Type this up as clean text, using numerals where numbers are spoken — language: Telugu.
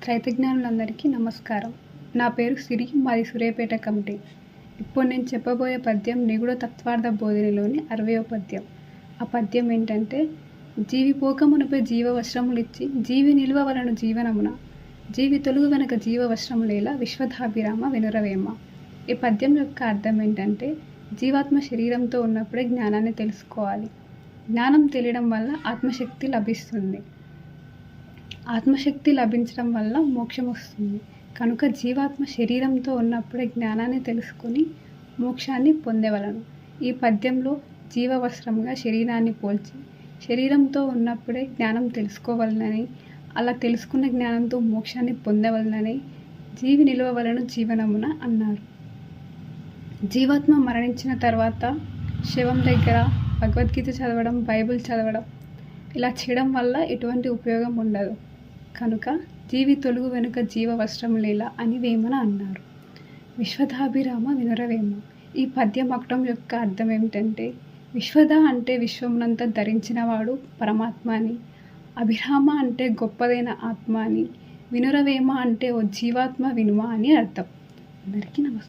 రైతజ్ఞానులందరికీ నమస్కారం. నా పేరు సిరి. మాది సూర్యాపేట కమిటీ. ఇప్పుడు నేను చెప్పబోయే పద్యం నిగూఢ తత్వార్థ బోధినిలోని 60వ పద్యం. ఆ పద్యం ఏంటంటే, జీవి పోకమునుపై జీవవస్త్రములిచ్చి జీవి నిలువవలను జీవనమున జీవి తొలుగు వెనక జీవవస్త్రములేలా విశ్వదాభిరామ వినురవేమ. ఈ పద్యం యొక్క అర్థం ఏంటంటే, జీవాత్మ శరీరంతో ఉన్నప్పుడే జ్ఞానాన్ని తెలుసుకోవాలి. జ్ఞానం తెలియడం వల్ల ఆత్మశక్తి లభిస్తుంది. ఆత్మశక్తి లభించడం వల్ల మోక్షం వస్తుంది. కనుక జీవాత్మ శరీరంతో ఉన్నప్పుడే జ్ఞానాన్ని తెలుసుకొని మోక్షాన్ని పొందవలను. ఈ పద్యంలో జీవవస్త్రంగా శరీరాన్ని పోల్చి శరీరంతో ఉన్నప్పుడే జ్ఞానం తెలుసుకోవాలని, అలా తెలుసుకున్న జ్ఞానంతో మోక్షాన్ని పొందవలనని జీవి నిలువవలను జీవనమున అన్నారు. జీవాత్మ మరణించిన తర్వాత శవం దగ్గర భగవద్గీత చదవడం, బైబిల్ చదవడం ఇలా చేయడం వల్ల ఎటువంటి ఉపయోగం ఉండదు. కనుక జీవి తొలుగు వెనుక జీవవస్త్రములేలా అని వేమన అన్నారు. విశ్వదాభిరామ వినురవేమ. ఈ పద్యం అక్కడం యొక్క అర్థం ఏమిటంటే, విశ్వద అంటే విశ్వమునంతా ధరించినవాడు పరమాత్మ అని, అభిరామ అంటే గొప్పదైన ఆత్మ అని, వినురవేమ అంటే ఓ జీవాత్మ వినుమ అని అర్థం. అందరికీ నమస్కారం.